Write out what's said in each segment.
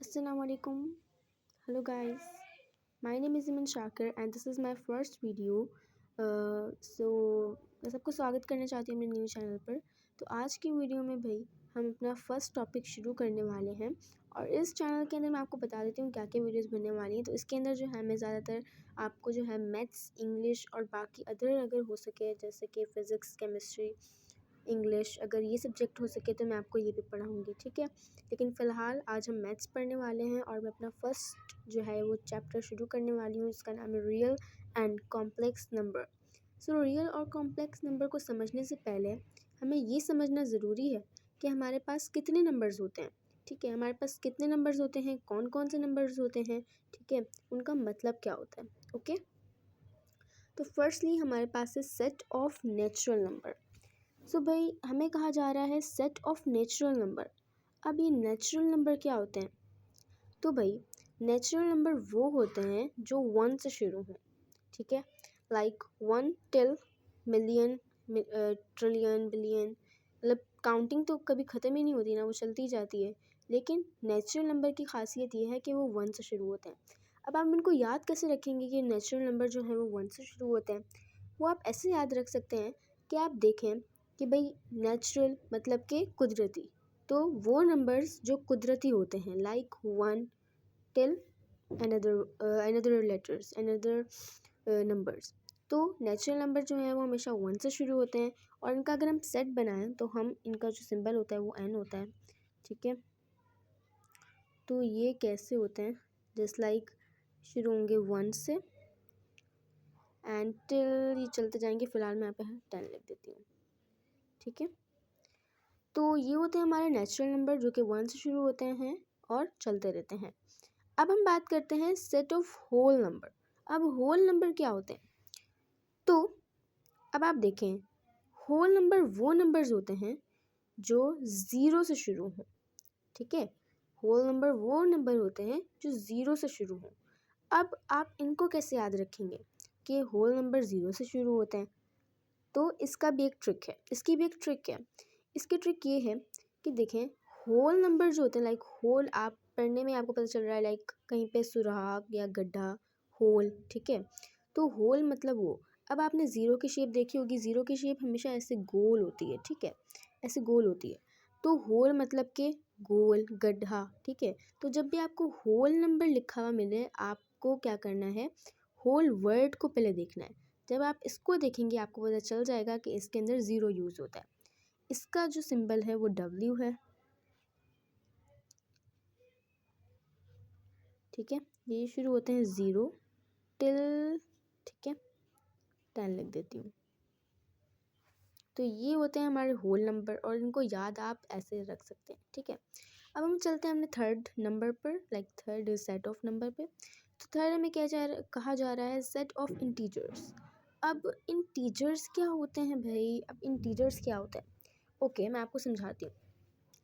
Assalamu alaikum. Hello guys. My name is Iman Shakir and this is my first video. मैं सबको स्वागत करना चाहती हूँ मेरे न्यू चैनल पर। तो आज की वीडियो में भाई हम अपना फर्स्ट टॉपिक शुरू करने वाले हैं और इस चैनल के अंदर मैं आपको बता देती हूँ क्या क्या वीडियोस बनने वाली हैं। तो इसके अंदर जो है मैं ज़्यादातर आपको जो है मैथ्स, इंग्लिश और बाकी अगर हो सके जैसे कि फ़िज़िक्स, केमिस्ट्री, इंग्लिश, अगर ये सब्जेक्ट हो सके तो मैं आपको ये भी पढ़ाऊँगी, ठीक है। लेकिन फ़िलहाल आज हम मैथ्स पढ़ने वाले हैं और मैं अपना फर्स्ट जो है वो चैप्टर शुरू करने वाली हूँ। इसका नाम है real and complex number. So real और कॉम्प्लेक्स नंबर को समझने से पहले हमें ये समझना ज़रूरी है कि हमारे पास कितने नंबर्स होते हैं, ठीक है। हमारे पास कितने नंबर्स होते हैं, कौन कौन से नंबर्स होते हैं, ठीक है, उनका मतलब क्या होता है, ओके। तो फर्स्टली हमारे पास है सेट ऑफ नेचुरल नंबर। सो भाई हमें कहा जा रहा है सेट ऑफ नेचुरल नंबर। अब ये नेचुरल नंबर क्या होते हैं? तो भाई नेचुरल नंबर वो होते हैं जो 1 से शुरू हों, ठीक है। Like 1 till million, trillion, billion, मतलब काउंटिंग तो कभी ख़त्म ही नहीं होती ना, वो चलती जाती है। लेकिन नेचुरल नंबर की खासियत ये है कि वो 1 से शुरू होते हैं। अब आप इनको याद कैसे रखेंगे कि नेचुरल नंबर जो है वो 1 से शुरू होते हैं? वो आप ऐसे याद रख सकते हैं कि आप देखें कि भाई नेचुरल मतलब कि कुदरती, तो वो नंबर्स जो कुदरती होते हैं like 1 till another letters, another numbers. तो नेचुरल नंबर जो है वो हमेशा 1 से शुरू होते हैं और इनका अगर हम सेट बनाएं तो हम इनका जो सिंबल होता है वो n होता है, ठीक है। तो ये कैसे होते हैं, जस्ट लाइक शुरू होंगे 1 से एंड टिल ये चलते जाएंगे। फ़िलहाल मैं यहाँ पे 10 लिख देती हूँ, ठीक है। तो ये होते हैं हमारे नेचुरल नंबर जो कि 1 से शुरू होते हैं और चलते रहते हैं। अब हम बात करते हैं सेट ऑफ होल नंबर। अब होल नंबर क्या होते हैं? तो अब आप देखें, होल नंबर वो नंबर्स होते हैं जो 0 से शुरू हों, ठीक है। होल नंबर वो नंबर होते हैं जो 0 से शुरू हों। अब आप इनको कैसे याद रखेंगे कि होल नंबर 0 से शुरू होते हैं? तो इसका भी एक ट्रिक है, इसकी भी एक ट्रिक है। इसकी ट्रिक ये है कि देखें, होल नंबर जो होते हैं लाइक होल, आप पढ़ने में आपको पता चल रहा है लाइक कहीं पे सुराख या गड्ढा, होल, ठीक है। तो होल मतलब वो, अब आपने ज़ीरो की शेप देखी होगी, ज़ीरो की शेप हमेशा ऐसे गोल होती है, ठीक है, ऐसे गोल होती है। तो होल मतलब के गोल, गड्ढा, ठीक है। तो जब भी आपको होल नंबर लिखा हुआ मिले आपको क्या करना है, होल वर्ड को पहले देखना है। जब आप इसको देखेंगे आपको पता चल जाएगा कि इसके अंदर ज़ीरो यूज़ होता है। इसका जो सिंबल है वो डब्ल्यू है, ठीक है। ये शुरू होते हैं 0 टिल, ठीक है, 10 लिख देती हूँ। तो ये होते हैं हमारे होल नंबर और इनको याद आप ऐसे रख सकते हैं, ठीक है। अब हम चलते हैं अपने थर्ड नंबर पर, like third is set of number पे। तो थर्ड हमें कहा जा रहा है सेट ऑफ इंटीजर्स। अब इंटीजर्स क्या होते हैं भाई? अब इंटीजर्स क्या होता है? ओके, मैं आपको समझाती हूँ।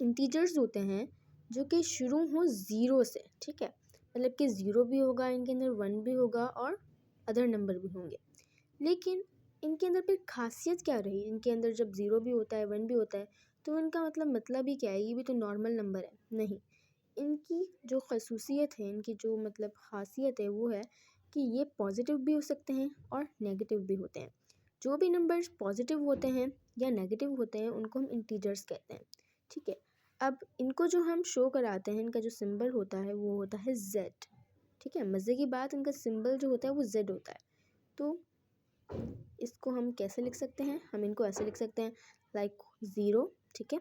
इंटीजर्स होते हैं जो कि शुरू हों 0 से, ठीक है। मतलब कि 0 भी होगा इनके अंदर, 1 भी होगा और अदर नंबर भी होंगे। लेकिन इनके अंदर फिर खासियत क्या रही? इनके अंदर जब 0 भी होता है, 1 भी होता है, तो इनका मतलब ही क्या है? ये भी तो नॉर्मल नंबर है, नहीं। इनकी जो खसूसियत है, इनकी जो मतलब खासियत है वो है कि ये पॉजिटिव भी हो सकते हैं और नेगेटिव भी होते हैं। जो भी नंबर्स पॉजिटिव होते हैं या नेगेटिव होते हैं उनको हम इंटीजर्स कहते हैं, ठीक है। अब इनको जो हम शो कराते हैं, इनका जो सिंबल होता है वो होता है Z, ठीक है। मज़े की बात, इनका सिंबल जो होता है वो Z होता है। तो इसको हम कैसे लिख सकते हैं? हम इनको ऐसे लिख सकते हैं लाइक 0, ठीक है।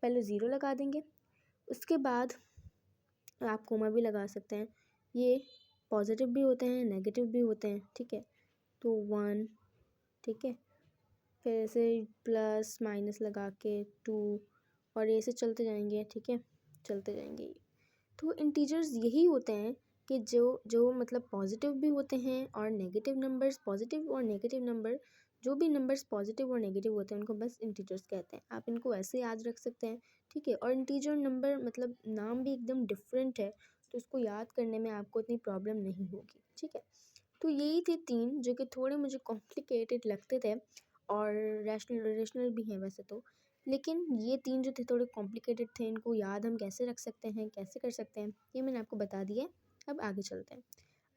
पहले 0 लगा देंगे, उसके बाद आप कोमा भी लगा सकते हैं। ये पॉजिटिव भी होते हैं, नेगेटिव भी होते हैं, ठीक है। तो 1, ठीक है, फिर ऐसे प्लस माइनस लगा के 2 और ये ऐसे चलते जाएंगे, ठीक है, चलते जाएंगे। तो इंटीजर्स यही होते हैं कि जो मतलब पॉजिटिव भी होते हैं और नेगेटिव नंबर्स, पॉजिटिव और नेगेटिव नंबर, जो भी नंबर्स पॉजिटिव और नेगेटिव होते हैं उनको बस इंटीजर्स कहते हैं। आप इनको ऐसे याद रख सकते हैं, ठीक है। और इंटीजर नंबर मतलब नाम भी एकदम डिफरेंट है, तो इसको याद करने में आपको इतनी प्रॉब्लम नहीं होगी, ठीक है। तो यही थे 3 जो कि थोड़े मुझे कॉम्प्लिकेटेड लगते थे और रैशनल भी हैं वैसे तो, लेकिन ये 3 जो थे थोड़े कॉम्प्लिकेटेड थे, इनको याद हम कैसे रख सकते हैं, कैसे कर सकते हैं, ये मैंने आपको बता दिया है। अब आगे चलते हैं।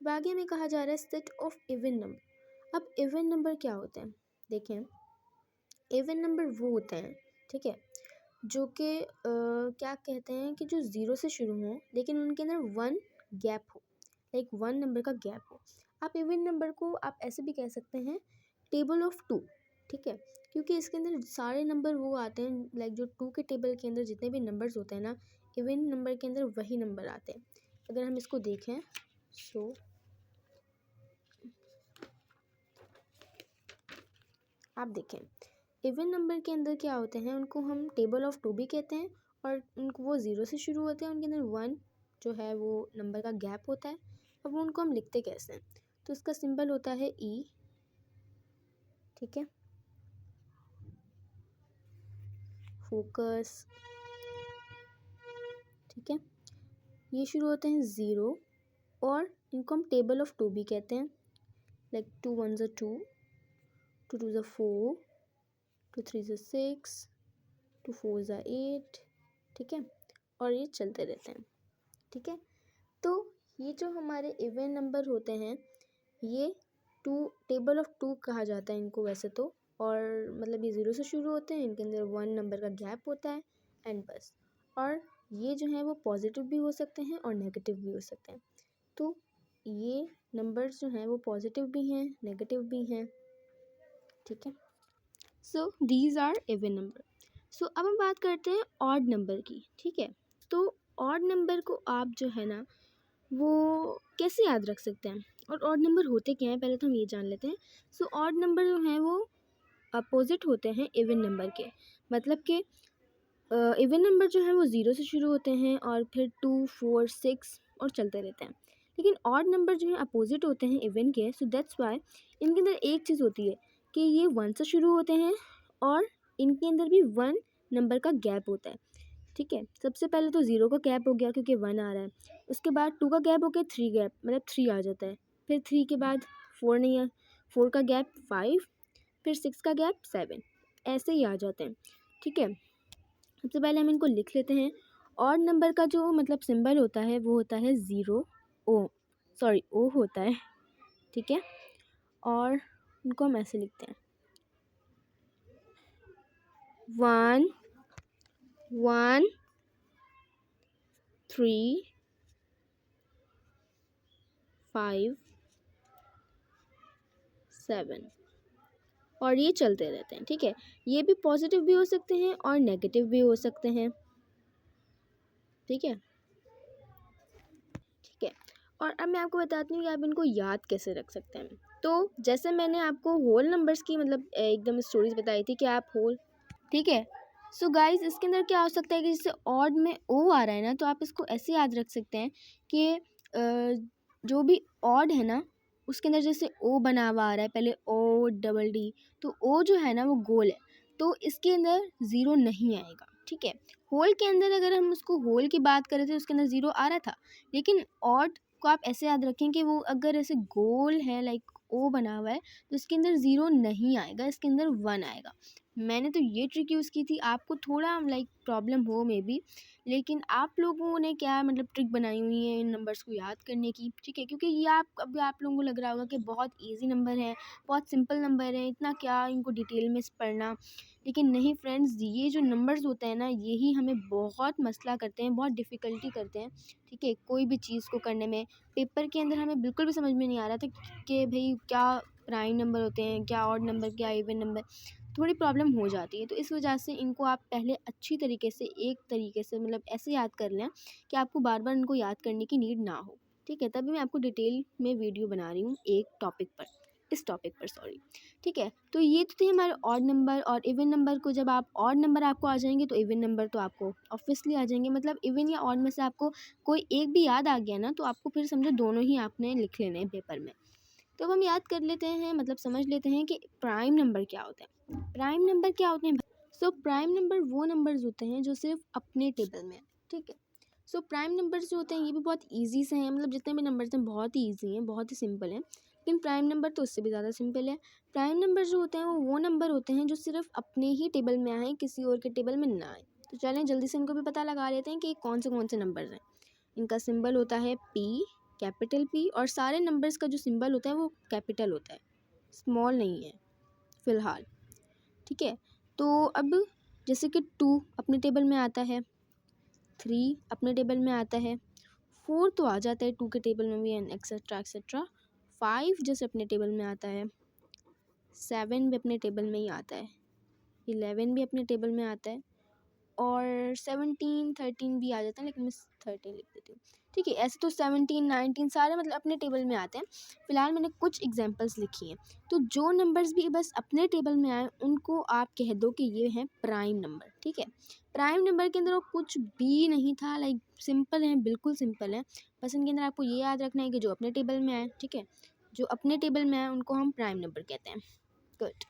अब आगे हमें कहा जा रहा है सेट ऑफ इवन नंबर। अब इवन नंबर क्या होते हैं? देखें, इवन नंबर वो होते हैं, ठीक है, जो कि क्या कहते हैं कि जो 0 से शुरू हों लेकिन उनके अंदर 1 गैप हो, लाइक 1 नंबर का गैप हो। आप इवन नंबर को आप ऐसे भी कह सकते हैं टेबल ऑफ 2, ठीक है, क्योंकि इसके अंदर सारे नंबर वो आते हैं, लाइक जो 2 के टेबल के अंदर जितने भी नंबर्स होते हैं ना, इवन नंबर के अंदर वही नंबर आते हैं। अगर हम इसको देखें सो आप देखें, इवन नंबर के अंदर क्या होते हैं, उनको हम टेबल ऑफ 2 भी कहते हैं, और उनको वो 0 से शुरू होते हैं, उनके अंदर 1 जो है वो नंबर का गैप होता है। अब उनको हम लिखते कैसे हैं? तो इसका सिंबल होता है ई, ठीक है, फोकस, ठीक है, ये शुरू होते हैं 0, और इनको हम टेबल ऑफ 2 भी कहते हैं, लाइक 2 1 2, 2 2 4, 2 3 6, 2 4 8, ठीक है, और ये चलते रहते हैं, ठीक है। तो ये जो हमारे इवन नंबर होते हैं, ये 2 टेबल ऑफ 2 कहा जाता है इनको वैसे तो, और मतलब ये 0 से शुरू होते हैं, इनके अंदर 1 नंबर का गैप होता है, एंड बस। और ये जो है वो पॉजिटिव भी हो सकते हैं और नेगेटिव भी हो सकते हैं। तो ये नंबर्स जो हैं वो पॉजिटिव भी हैं, नेगेटिव भी हैं, ठीक है। So these are even number. So अब हम बात करते हैं ऑड नंबर की, ठीक है। तो ऑड नंबर को आप जो है ना वो कैसे याद रख सकते हैं, और ऑड नंबर होते क्या हैं, पहले तो हम ये जान लेते हैं। सो ऑड नंबर जो हैं वो अपोजिट होते हैं इवन नंबर के, मतलब कि इवन नंबर जो है वो 0 से शुरू होते हैं और फिर 2 4 6 और चलते रहते हैं, लेकिन ऑड नंबर जो है अपोजिट होते हैं इवन के। सो दैट्स वाई इनके अंदर एक चीज़ होती है कि ये 1 से शुरू होते हैं, और इनके अंदर भी 1 नंबर का गैप होता है, ठीक है। सबसे पहले तो 0 का गैप हो गया क्योंकि 1 आ रहा है, उसके बाद 2 का गैप हो गया, 3 गैप मतलब 3 आ जाता है, फिर 3 के बाद 4 नहीं है, 4 का गैप 5, फिर 6 का गैप 7, ऐसे ही आ जाते हैं, ठीक है। सबसे पहले हम इनको लिख लेते हैं। ऑड नंबर का जो मतलब सिंबल होता है वो होता है 0 ओ होता है, ठीक है, और इनको हम ऐसे लिखते हैं 1 1 3 5 7, और ये चलते रहते हैं, ठीक है। ये भी पॉजिटिव भी हो सकते हैं और नेगेटिव भी हो सकते हैं, ठीक है, ठीक है। और अब मैं आपको बताती हूँ कि आप इनको याद कैसे रख सकते हैं। तो जैसे मैंने आपको होल नंबर्स की मतलब एकदम स्टोरीज बताई थी कि आप होल, ठीक है। सो गाइज इसके अंदर क्या हो सकता है कि जैसे ऑड में ओ आ रहा है ना, तो आप इसको ऐसे याद रख सकते हैं कि जो भी ऑड है ना उसके अंदर जैसे ओ बना हुआ आ रहा है, पहले ओ डबल डी, तो ओ जो है ना वो गोल है, तो इसके अंदर 0 नहीं आएगा, ठीक है। होल के अंदर अगर हम उसको होल की बात करें तो उसके अंदर 0 आ रहा था, लेकिन ऑड को आप ऐसे याद रखें कि वो अगर ऐसे गोल है लाइक ओ बना हुआ है तो इसके अंदर 0 नहीं आएगा, इसके अंदर 1 आएगा। मैंने तो ये ट्रिक यूज़ की थी, आपको थोड़ा लाइक प्रॉब्लम हो मे बी, लेकिन आप लोगों ने क्या मतलब ट्रिक बनाई हुई है इन नंबर्स को याद करने की, ठीक है, क्योंकि ये अभी आप लोगों को लग रहा होगा कि बहुत इजी नंबर है, बहुत सिंपल नंबर है, इतना क्या इनको डिटेल में पढ़ना, लेकिन नहीं फ्रेंड्स, ये जो नंबर्स होते हैं ना यही हमें बहुत मसला करते हैं, बहुत डिफ़िकल्टी करते हैं, ठीक है। कोई भी चीज़ को करने में पेपर के अंदर हमें बिल्कुल भी समझ में नहीं आ रहा था कि भाई क्या प्राइम नंबर होते हैं, क्या ऑड नंबर, क्या इवन नंबर, थोड़ी प्रॉब्लम हो जाती है। तो इस वजह से इनको आप पहले अच्छी तरीके से एक तरीके से मतलब ऐसे याद कर लें कि आपको बार बार इनको याद करने की नीड ना हो, ठीक है। तभी मैं आपको डिटेल में वीडियो बना रही हूँ एक टॉपिक पर, इस टॉपिक पर सॉरी, ठीक है। तो ये तो थे हमारे ऑड नंबर और इवन नंबर को, जब आप ऑड नंबर आपको आ जाएंगे तो इवन नंबर तो आपको ऑब्वियसली आ जाएंगे, मतलब इवन या ऑड में से आपको कोई एक भी याद आ गया ना तो आपको फिर समझो दोनों ही आपने लिख लेने हैं पेपर में। तो अब हम याद कर लेते हैं, मतलब समझ लेते हैं कि प्राइम नंबर क्या होते हैं। प्राइम नंबर क्या होते हैं? सो प्राइम नंबर वो नंबर्स होते हैं जो सिर्फ अपने टेबल में है, ठीक है। सो प्राइम नंबर्स जो होते हैं ये भी बहुत ईजी से हैं, मतलब जितने भी नंबर्स हैं बहुत ही ईजी हैं, बहुत ही सिंपल हैं, लेकिन प्राइम नंबर तो उससे भी ज़्यादा सिंपल है। प्राइम नंबर जो होते हैं वो नंबर होते हैं जो सिर्फ अपने ही टेबल में आए, किसी और के टेबल में ना आए। तो चलें जल्दी से इनको भी पता लगा लेते हैं कि कौन से नंबर्स हैं। इनका सिंबल होता है पी, कैपिटल पी, और सारे नंबर्स का जो सिंबल होता है वो कैपिटल होता है, स्मॉल नहीं है फ़िलहाल। ठीक है, तो अब जैसे कि 2 अपने टेबल में आता है, 3 अपने टेबल में आता है, 4 तो आ जाता है 2 के टेबल में भी, एंड एक्सेट्रा एक्सेट्रा। 5 जैसे अपने टेबल में आता है, 7 भी अपने टेबल में ही आता है, 11 भी अपने टेबल में आता है, और 17 13 भी आ जाता है, लेकिन मैं 13 लिख देती हूँ। ठीक है, ऐसे तो 17 19 सारे मतलब अपने टेबल में आते हैं। फ़िलहाल मैंने कुछ एग्जांपल्स लिखी हैं, तो जो नंबर्स भी बस अपने टेबल में आए उनको आप कह दो कि ये हैं प्राइम नंबर। ठीक है, प्राइम नंबर के अंदर कुछ भी नहीं था, लाइक सिंपल है, बिल्कुल सिंपल है। बस इनके अंदर आपको ये याद रखना है कि जो अपने टेबल में आए, ठीक है, जो अपने टेबल में आए उनको हम प्राइम नंबर कहते हैं। Good.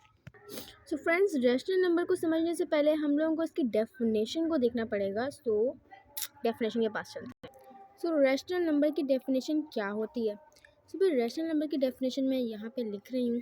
So friends, rational number को समझने से पहले हम लोगों को इसकी डेफिनेशन को देखना पड़ेगा। सो डेफिनेशन के पास चलते हैं। सो रैशनल नंबर की डेफिनेशन क्या होती है? सो फिर रैशनल नंबर की डेफिनेशन मैं यहाँ पे लिख रही हूँ।